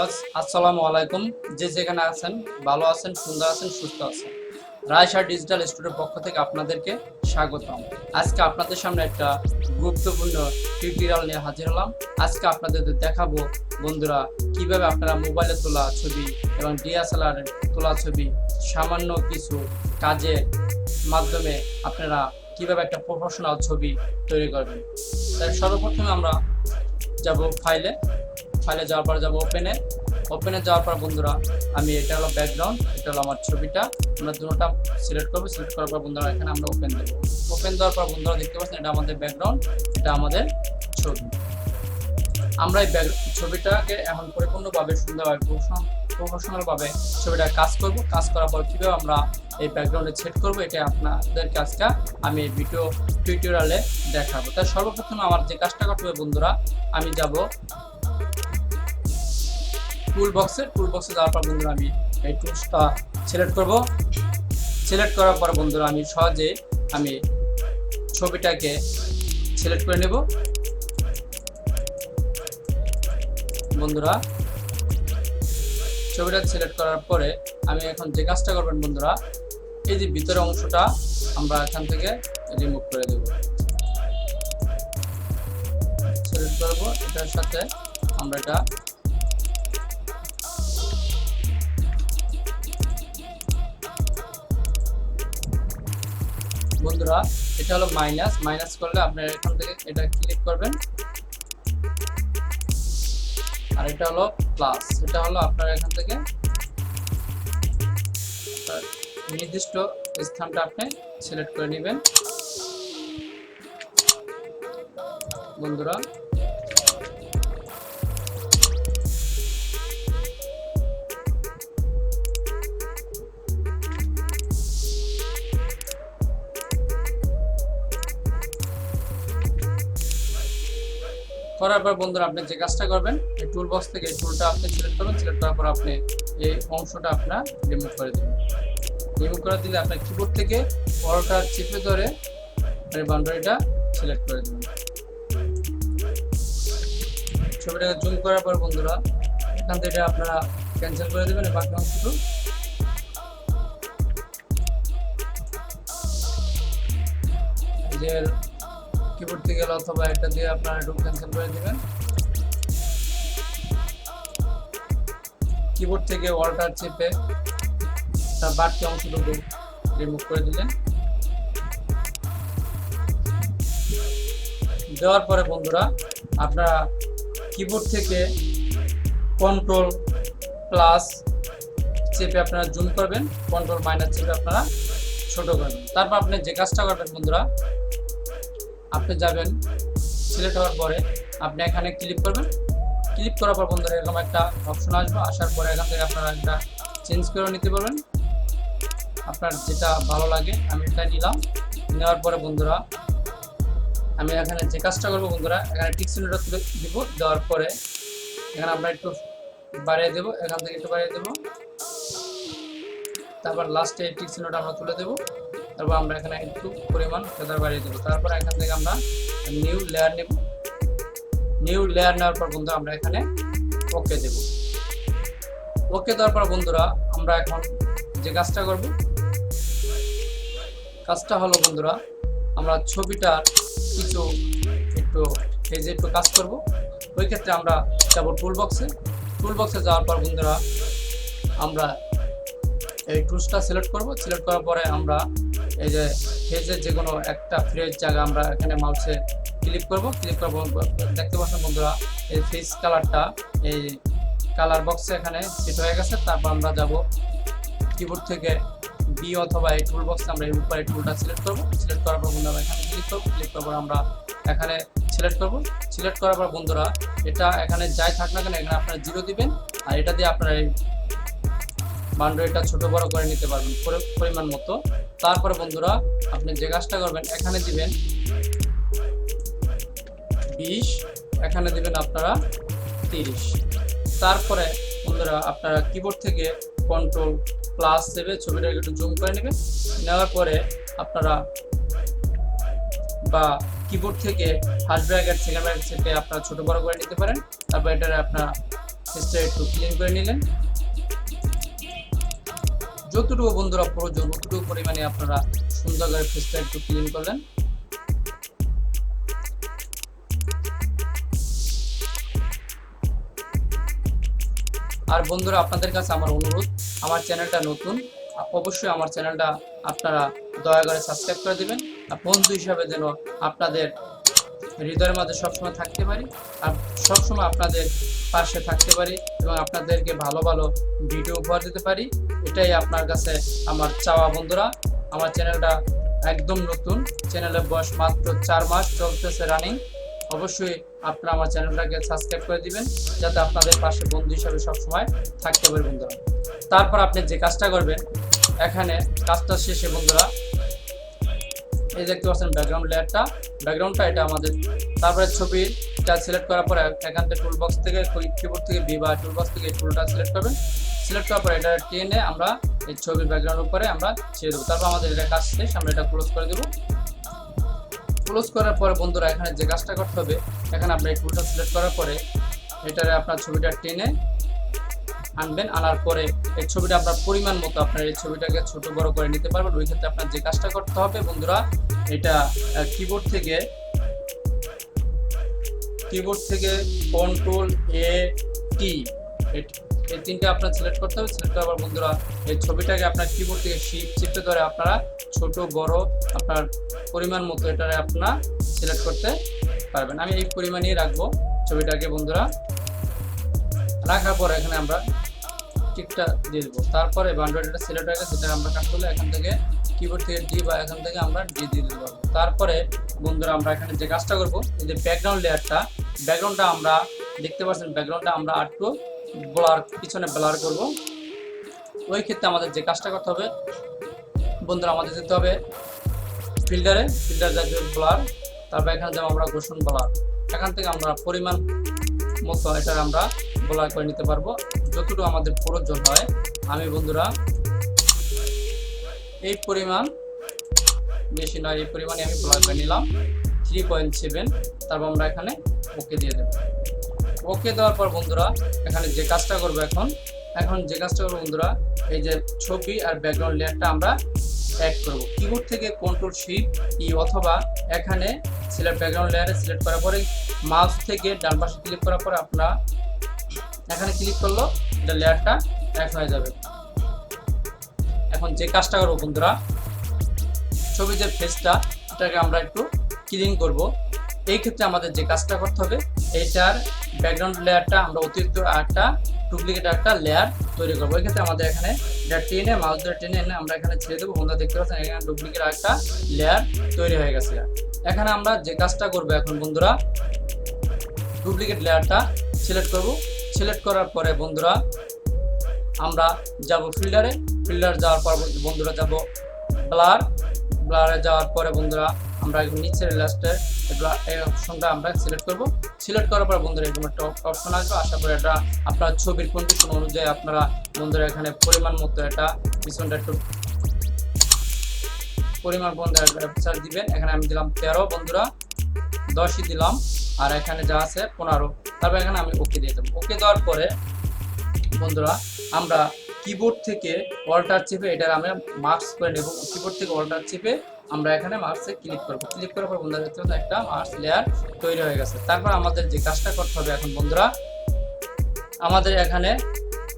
Viewers আসসালামু আলাইকুম। যে যেখানে আছেন ভালো আছেন, সুন্দর আছেন, সুস্থ আছেন, রায়শা ডিজিটাল স্টুডিওর পক্ষ থেকে আপনাদেরকে স্বাগতম। আজকে আপনাদের সামনে একটা গুরুত্বপূর্ণ টিউটোরিয়াল নিয়ে হাজির হলাম। আজকে আপনাদের দেখাবো বন্ধুরা কিভাবে আপনারা মোবাইলে তোলা ছবি এবং ডিএসএলআর তোলা ছবি সামান্য কিছু কাজের মাধ্যমে আপনারা কিভাবে একটা প্রফেশনাল ছবি তৈরি করবেন। তাই সর্বপ্রথমে আমরা যাব ফাইলে যাওয়ার পর যাব ওপেনে যাওয়ার পর বন্ধুরা আমি এটা হলো ব্যাকগ্রাউন্ড, এটা হলো আমার ছবিটা, আমরা দুটোটা সিলেক্ট করবো। সিলেক্ট করার পর বন্ধুরা এখানে আমরা ওপেন দেবো। ওপেন দেওয়ার পর বন্ধুরা দেখতে পাচ্ছেন এটা আমাদের ব্যাকগ্রাউন্ড, এটা আমাদের ছবি। আমরা এই ছবিটাকে এখন পরিপূর্ণভাবে সুন্দরভাবে প্রফেশনালভাবে ছবিটা কাজ করব। কাজ করার পর কীভাবে আমরা এই ব্যাকগ্রাউন্ডে সেট করবো এটা আপনাদের কাজটা আমি ভিডিও টিউটোরিয়ালে দেখাবো। তাই সর্বপ্রথমে আমার যে কাজটা করতে হবে বন্ধুরা, আমি যাব টুল বক্সে যাওয়ার পর বন্ধুরা আমি এই টুলসটা সিলেক্ট করব। সিলেক্ট করার পর বন্ধুরা আমি সহজে ছবিটাকে সিলেক্ট করে নেব। বন্ধুরা ছবিটা সিলেক্ট করার পরে আমি এখন যে কাজটা করবেন বন্ধুরা, এই যে ভিতরের অংশটা আমরা এখান থেকে রিমুভ করে দেব। সিলেক্ট করব, এটার সাথে আমরা এটা বন্ধুরা এটা হলো মাইনাস করলে আপনারা এখান থেকে এটা ক্লিক করবেন, আর এটা হলো প্লাস, এটা হলো আপনারা এখান থেকে নির্দিষ্ট স্থানটা আপনি সিলেক্ট করে নেবেন। বন্ধুরা করার পর বন্ধুরা আপনি যে কাজটা করবেন, এই টুল বক্স থেকে এই টুলটা আপনি সিলেক্ট করবেন। সিলেক্ট করার পর আপনি এই অংশটা আপনার রিমুভ করে দেবেন। রিমুভ করে দিলে আপনার কিবোর্ড থেকে বড়টা চেপে ধরে বাউন্ডারিটা সিলেক্ট করে দেবেন। ছবিটাকে জুম করার পর বন্ধুরা এখান থেকে আপনারা ক্যান্সেল করে দেবেন বাকি অংশটুকু। যে কিবোর্ড থেকে গেল অথবা এটা দিয়ে আপনারা একটু ক্যান্সেল করে দিবেন। কিবোর্ড থেকে অল্টার চেপে তার বাড়তি অংশটুকু রিমুভ করে দিলেন। দেওয়ার পরে বন্ধুরা আপনারা কিবোর্ড থেকে কন্ট্রোল প্লাস চেপে আপনারা জুম করবেন, কন্ট্রোল মাইনাস চেপে আপনারা ছোট করবেন। তারপর আপনি যে কাজটা করবেন বন্ধুরা, আপনি যাবেন সিলেক্ট হওয়ার পরে আপনি এখানে ক্লিক করবেন। ক্লিক করার পর বন্ধুরা এরকম একটা অপশন আসবে। আসার পরে এখান থেকে আপনারা একটা চেঞ্জ করে নিতে পারবেন, আপনার যেটা ভালো লাগে। আমি এটা নিলাম। নেওয়ার পরে বন্ধুরা আমি এখানে যে কাজটা করবো বন্ধুরা, এখানে টিক চিহ্নটা তুলে দিব। দেওয়ার পরে এখানে আমরা একটু বাড়িয়ে দেবো, এখান থেকে একটু বাড়িয়ে দেবো। তারপর লাস্টে এই টিক চিহ্নটা আমরা তুলে দেবো। তারপর আমরা এখানে একটু পরিমাণ ফেদার বাড়িয়ে দেবো। তারপর এখান থেকে আমরা নিউ লেয়ার নেব। নিউ লেয়ার নেওয়ার পর বন্ধুরা আমরা এখানে ওকে দেব। ওকে দেওয়ার পর বন্ধুরা আমরা এখন যে কাজটা করব, কাজটা হলো বন্ধুরা আমরা ছবিটার কিছু একটু ফেজে একটু কাজ করব। ওই ক্ষেত্রে আমরা যাব টুল বক্সে যাওয়ার পর বন্ধুরা আমরা এই টুলসটা সিলেক্ট করব। সিলেক্ট করার পরে আমরা এই যে ফেজের যে কোনো একটা ফ্রেজ জায়গা আমরা এখানে মাউসে ক্লিক করব। ক্লিক করব, দেখতে পাচ্ছেন বন্ধুরা এই ফেজ কালারটা এই কালার বক্সে এখানে সেট হয়ে গেছে। তারপর আমরা যাব কিবোর্ড থেকে বি অথবা এই টুল বক্সে আমরা এই উপরে টুলটা সিলেক্ট করব। সিলেক্ট করার পর বন্ধুরা এখানে ক্লিক করব। ক্লিক করার পর আমরা এখানে সিলেক্ট করব। সিলেক্ট করার পর বন্ধুরা এটা এখানে যাই থাক না কেন এখানে আপনারা 0 দিবেন, আর এটা দিয়ে আপনারা এই বাউন্ডারিটা ছোট বড় করে নিতে পারবেন পরিমাণ মতো। তারপরে বন্ধুরা আপনি যে কাজটা করবেন এখানে দিবেন 20, এখানে দিবেন আপনারা 30। তারপরে বন্ধুরা আপনারা কিবোর্ড থেকে কন্ট্রোল প্লাস চেপে ছবিটাকে একটু জুম করে নেবেন। নেওয়ার পরে আপনারা বা কিবোর্ড থেকে ফার্স্ট ব্র্যাকেট সেকেন্ড ব্র্যাকেট চেপে আপনারা ছোট বড় করে নিতে পারেন। তারপর এটা আপনারা ফেসটা একটু ক্লিন করে নিলেন। যতটুকু বন্ধুরা প্রয়োজন ততটুকু পরিমাণে আপনারা সুন্দর করে ফেসটা একটু ক্লিন করলেন। আর বন্ধুরা আপনাদের কাছে আমার অনুরোধ, আমার চ্যানেলটা নতুন, অবশ্যই আমার চ্যানেলটা আপনারা দয়া করে সাবস্ক্রাইব করে দিবেন। আর বন্ধু হিসাবে যেন আপনাদের হৃদয়ের মাঝে সবসময় থাকতে পারি, আর সবসময় আপনাদের পাশে থাকতে পারি এবং আপনাদেরকে ভালো ভালো ভিডিও উপহার দিতে পারি, এটাই আপনার কাছে আমার চাওয়া। বন্ধুরা আমার চ্যানেলটা একদম নতুন, চ্যানেলের বয়স মাত্র 4 মাস চলতেছে রানিং। অবশ্যই আপনারা আমার চ্যানেলটাকে সাবস্ক্রাইব করে দিবেন যাতে আপনাদের পাশে বন্ধু হিসাবে সবসময় থাকতে পারে বন্ধুরা। তারপর আপনি যে কাজটা করবেন, এখানে কাজটা শেষে বন্ধুরা এই দেখতে পাচ্ছেন ব্যাকগ্রাউন্ডটা এটা আমাদের। তারপরে ছবিটা সিলেক্ট করার পরে এখান থেকে টুল বক্স থেকে কিবোর্ড থেকে বি বা টুল বক্স থেকে টুলটা সিলেক্ট করবেন। সিলেক্ট করার পরে এটা টেনে আমরা এই ছবির ব্যাকগ্রাউন্ডের উপরে আমরা ছেড়ে দেবো। তারপর আমাদের এটা কাজ শেষ, আমরা এটা ক্লোজ করে দেবো। ক্লোজ করার পরে বন্ধুরা এখানে যে কাজটা করতে হবে, এখানে আপনার এই টুলটা সিলেক্ট করার পরে এটারে আপনার ছবিটা টেনে আনবেন। আনার পরে এই ছবিটা আপনার পরিমাণ মতো আপনার এই ছবিটাকে ছোট বড় করে নিতে পারবেন। ওই ক্ষেত্রে আপনার যে কাজটা করতে হবে বন্ধুরা, এটা কিবোর্ড থেকে কন্ট্রোল এ টি এই তিনটা আপনার সিলেক্ট করতে হবে। সিলেক্ট করার পর বন্ধুরা এই ছবিটাকে আপনার কিবোর্ড থেকে শিফট চিপে ধরে আপনারা ছোট বড় আপনার পরিমাণ মতো এটারে আপনারা সিলেক্ট করতে পারবেন। আমি এই পরিমাণেই রাখবো ছবিটাকে বন্ধুরা। রাখার পর এখানে আমরা টিকটা দিয়ে দেবো। তারপরে বাউন্ডারিটা সিলেক্ট হয়ে গেছে, সেটা আমরা কাট করলে এখান থেকে কিবোর্ড থেকে ডি বা এখান থেকে আমরা ডি দিয়ে দিতে পারবো। তারপরে বন্ধুরা আমরা এখানে যে কাজটা করবো, এই যে ব্যাকগ্রাউন্ডটা আমরা দেখতে পাচ্ছেন, ব্যাকগ্রাউন্ডটা আমরা একটু পিছনে ব্লার করব। ওই ক্ষেত্রে আমাদের যে কাজটা করতে হবে বন্ধুরা, আমাদের যেতে হবে ফিল্টার যাবে ব্লার। তারপর এখানে যাবো আমরা ঘোষণ ব্লার। এখান থেকে আমরা পরিমাণ মতো এটা আমরা ব্লার করে নিতে পারবো যতটুকু আমাদের প্রয়োজন হয়। আমি বন্ধুরা এই পরিমাণ বেশি নয়, এই পরিমাণে আমি ব্লার করে নিলাম 3.7। তারপর আমরা এখানে ওকে দিয়ে দেব। ওকে দেওয়ার পর বন্ধুরা এখানে যে কাজটা করবো এখন যে কাজটা করবো বন্ধুরা, এই যে ছবি আর ব্যাকগ্রাউন্ড লেয়ারটা আমরা অ্যাড করব। কিবোর্ড থেকে কন্ট্রোল শিফট ই অথবা এখানে সিলেক্ট ব্যাকগ্রাউন্ড লেয়ারে সিলেক্ট করার পরে মাউস থেকে ডান পাশে ক্লিক করার পরে আপনারা এখানে ক্লিক করলো এটা লেয়ারটা অ্যাড হয়ে যাবে। এখন যে কাজটা করবো বন্ধুরা, ছবির যে ফেসটা এটাকে আমরা একটু ক্লিন করব। এই ক্ষেত্রে আমাদের যে কাজটা করতে হবে, এইটার ব্যাকগ্রাউন্ড লেয়ারটা আমরা অতিরিক্ত একটা ডুপ্লিকেট একটা লেয়ার তৈরি করবো। এই ক্ষেত্রে আমাদের এখানে টেনে মাউস ধরে টেনে এনে আমরা এখানে ছেড়ে দেবো। বন্ধুরা দেখতে পাচ্ছেন এখানে ডুপ্লিকেট একটা লেয়ার তৈরি হয়ে গেছে। এখানে আমরা যে কাজটা করবো এখন বন্ধুরা, ডুপ্লিকেট লেয়ারটা সিলেক্ট করব। সিলেক্ট করার পরে বন্ধুরা আমরা যাব ফিল্টার যাওয়ার পর বন্ধুরা যাব ব্লারে যাওয়ার পরে বন্ধুরা আমরা নিচের লাস্টের এই অপশনটা আমরা সিলেক্ট করব। সিলেক্ট করার পর বন্ধুরা এরকম একটা অপশন আসবে। আশা করি এটা আপনার ছবির কন্ডিশন অনুযায়ী আপনারা বন্ধুরা এখানে পরিমাণ মতো এটা পিছনটা একটু পরিমাণ বন্ধুরা দিবেন। এখানে আমি দিলাম 13 বন্ধুরা, 10ই দিলাম, আর এখানে যা আছে 15। তারপর এখানে আমি ওকে দিয়ে দেবো। ওকে দেওয়ার পরে বন্ধুরা আমরা কিবোর্ড থেকে অল্টার চেপে এটা আমরা মার্কস করে নেব। কিবোর্ড থেকে অল্টার চেপে আমরা এখানে মার্কসে ক্লিক করব। ক্লিক করার পর বন্ধুরা দেখতে পাচ্ছেন একটা মার্কস লেয়ার তৈরি হয়ে গেছে। তারপর আমাদের যে কাজটা করতে হবে এখন বন্ধুরা, আমাদের এখানে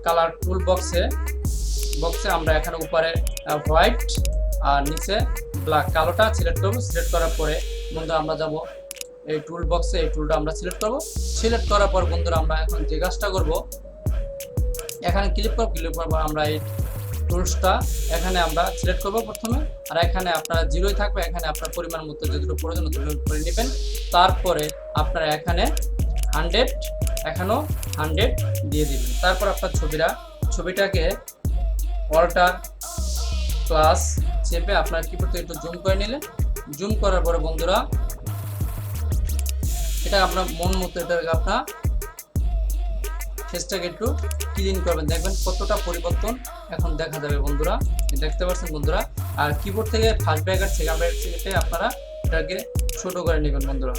কালার টুল বক্সে আমরা এখানে উপরে হোয়াইট আর নিচে ব্ল্যাক কালোটা সিলেক্ট করব। সিলেক্ট করার পরে বন্ধুরা আমরা যাব এই টুল বক্সে, এই টুলটা আমরা সিলেক্ট করব। সিলেক্ট করার পর বন্ধুরা আমরা এখন যে কাজটা করব, এখানে ক্লিক করব। আমরা এই টুলসটা এখানে আমরা সিলেক্ট করব প্রথমে, আর এখানে আপনারা 0ই থাকবে। এখানে আপনার পরিমাণ মতো যতটুকু প্রয়োজন ততটুকু করে নেবেন। তারপরে আপনারা এখানে 100 এখানেও 100 দিয়ে দিবেন। তারপর আপনার ছবিটাকে অল্টার প্লাস চেপে আপনার কিবোর্ড থেকে একটু জুম করে নিলেন। জুম করার পরে বন্ধুরা এটা আপনার মন মতো এটাকে আপনার ফেসটাকে একটু ক্লিন করবেন। দেখবেন কতটা পরিবর্তন এখন দেখা যাবে বন্ধুরা, দেখতে পাচ্ছেন বন্ধুরা। আর কিবোর্ড থেকে ফার্স্ট ব্র্যাকেট সেকেন্ড ব্র্যাকেট থেকে আপনারা এটাকে ছোট করে নেবেন বন্ধুরা।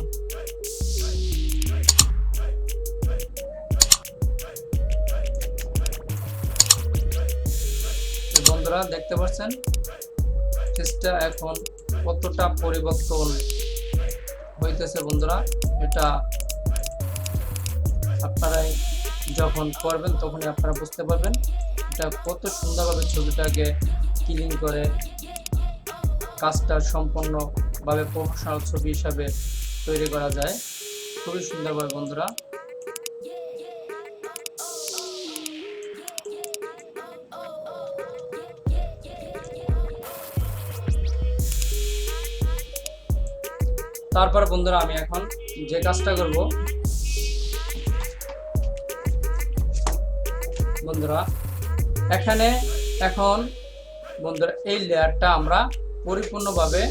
বন্ধুরা দেখতে পাচ্ছেন ফেসটা এখন কতটা পরিবর্তন হইতেছে বন্ধুরা। এটা আপনারাই যখন করবেন তখনই আপনারা বুঝতে পারবেন এটা কত সুন্দরভাবে ছবিটাকে ক্লিন করে কাজটা সম্পূর্ণভাবে প্রফেশনাল ছবি হিসাবে তৈরি করা যায় খুবই সুন্দরভাবে বন্ধুরা। তারপর বন্ধুরা আমি এখন যে কাজটা করব বন্ধুরা, এখানে এখন বন্ধুরা এই লেয়ারটা আমরা পরিপূর্ণভাবে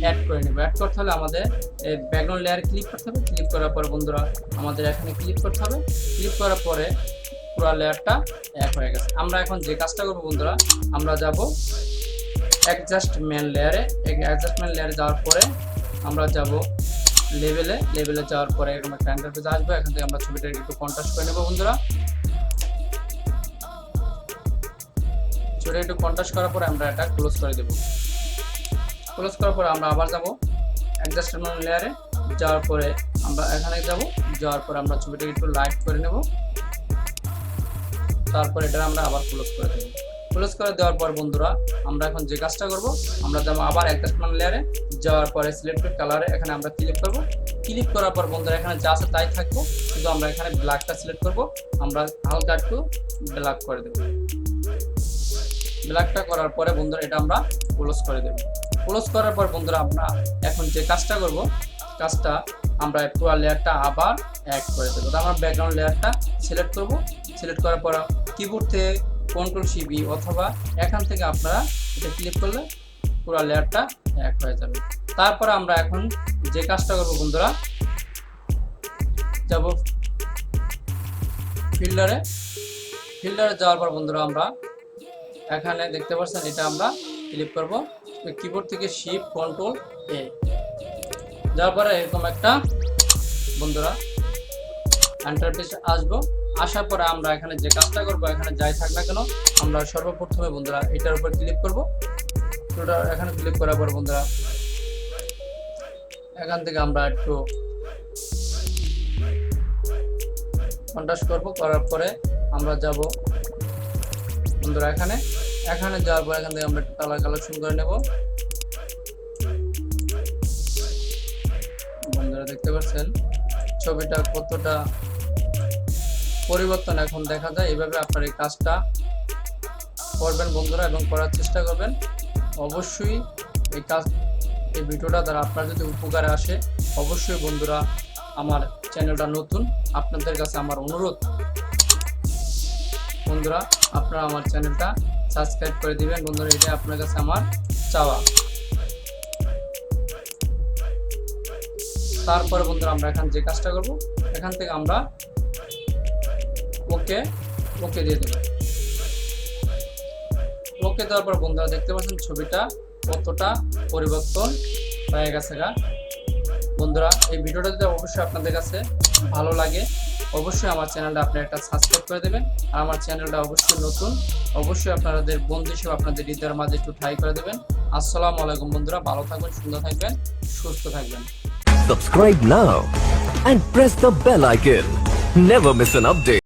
অ্যাড করে নেব। অ্যাড করতে হলে আমাদের এই ব্যাকগ্রাউন্ড লেয়ার ক্লিক করতে হবে। ক্লিক করার পর বন্ধুরা আমাদের এখানে ক্লিক করতে হবে। ক্লিক করার পরে পুরো লেয়ারটা অ্যাড হয়ে গেছে। আমরা এখন যে কাজটা করব বন্ধুরা, আমরা যাব অ্যাডজাস্টমেন্ট লেয়ারে। অ্যাডজাস্টমেন্ট লেয়ারে যাওয়ার পরে আমরা যাব লেভেলে যাওয়ার পরে এরকম একটা ইন্টারফেস আসবে। এখান থেকে আমরা ছবিটা একটু কন্ট্রাস্ট করে নেব বন্ধুরা। ছবিটা একটু কন্ট্রাস্ট করার পরে আমরা এটা ক্লোজ করে দেব। ক্লোজ করার পরে আমরা আবার যাব অ্যাডজাস্টমেন্ট লেয়ারে। যাওয়ার পরে আমরা এখানে যাব। যাওয়ার পরে আমরা ছবিটা একটু লাইট করে নেব। তারপর এটা আমরা আবার ক্লোজ করে দেব। ক্লোজ করে দেওয়ার পর বন্ধুরা আমরা এখন যে কাজটা করব, আমরা যাব আবার অ্যাডজাস্টমেন্ট লেয়ারে। যাওয়ার পরে সিলেক্টেড কালারে এখানে আমরা ক্লিক করব। ক্লিক করার পর বন্ধুরা এখানে যা আছে তাই থাকবো, শুধু আমরা এখানে ব্ল্যাকটা সিলেক্ট করব। আমরা হালকা একটু ব্ল্যাক করে দেব। ব্ল্যাকটা করার পরে বন্ধুরা এটা আমরা ক্লোজ করে দেব। ক্লোজ করার পর বন্ধুরা আমরা এখন যে কাজটা করব, কাজটা আমরা পুরো লেয়ারটা আবার অ্যাড করে দেব। তো আমরা ব্যাকগ্রাউন্ড লেয়ারটা সিলেক্ট করব। সিলেক্ট করার পর কিবোর্ড থেকে Ctrl+C+V অথবা এখান থেকে আপনারা এটা ক্লিক করলে পুরো লেয়ারটা অ্যাড হয়ে যাবে। তারপর আমরা এখন যে কাজটা করব বন্ধুরা, যাব ফিল্টারে। যাওয়ার পর বন্ধুরা আমরা এখানে দেখতে পাচ্ছেন এটা আমরা ক্লিক করব। কিবোর্ড থেকে Shift Ctrl+A যাওয়ার পরে এরকম একটা বন্ধুরা ইন্টারফেস আসবো। আসার পরে আমরা এখানে যে কাজটা করব, এখানে যাই থাক না কেন আমরা সর্বপ্রথমে বন্ধুরা এটার উপর ক্লিক করব। এখানে ক্লিক করার পর বন্ধুরা এখান থেকে আমরা একটু কন্ট্রাস্ট করব। করার পরে আমরা যাব বন্ধুরা এখানে যাওয়ার পর এখান থেকে আমরা একটু কালার কালেকশন করে নেব। বন্ধুরা দেখতে পাচ্ছেন ছবিটা কতটা পরিবর্তন এখন দেখা যায়। এইভাবে আপনারা এই কাজটা করবেন বন্ধুরা এবং করার চেষ্টা করবেন। অবশ্যই এই ভিডিওটা দ্বারা আপনার যদি উপকারে আসে, অবশ্যই বন্ধুরা আমার চ্যানেলটা নতুন, আপনাদের কাছে আমার অনুরোধ বন্ধুরা আপনারা আমার চ্যানেলটা সাবস্ক্রাইব করে দিবেন বন্ধুরা, এটা আপনার কাছে আমার চাওয়া। তারপরে বন্ধুরা আমরা এখন যে কাজটা করব, এখান থেকে আমরা ওকে দিয়ে দেব। ওকে দেওয়ার পর বন্ধুরা দেখতে পাচ্ছেন ছবিটা কতটা পরিবর্তন হয়ে গেছে গা। বন্ধুরা এই ভিডিওটা যদি অবশ্যই আপনাদের কাছে ভালো লাগে, অবশ্যই আমার চ্যানেলটা আপনি একটা সাবস্ক্রাইব করে দেবেন। আর আমার চ্যানেলটা অবশ্যই নতুন, অবশ্যই আপনাদের বন্ধু হিসেবে আপনাদের হৃদয়ের মাঝে একটু ঠাই করে দেবেন। আসসালামু আলাইকুম বন্ধুরা, ভালো থাকবেন, সুন্দর থাকবেন, সুস্থ থাকবেন। Subscribe now and press the bell icon. Never miss an update.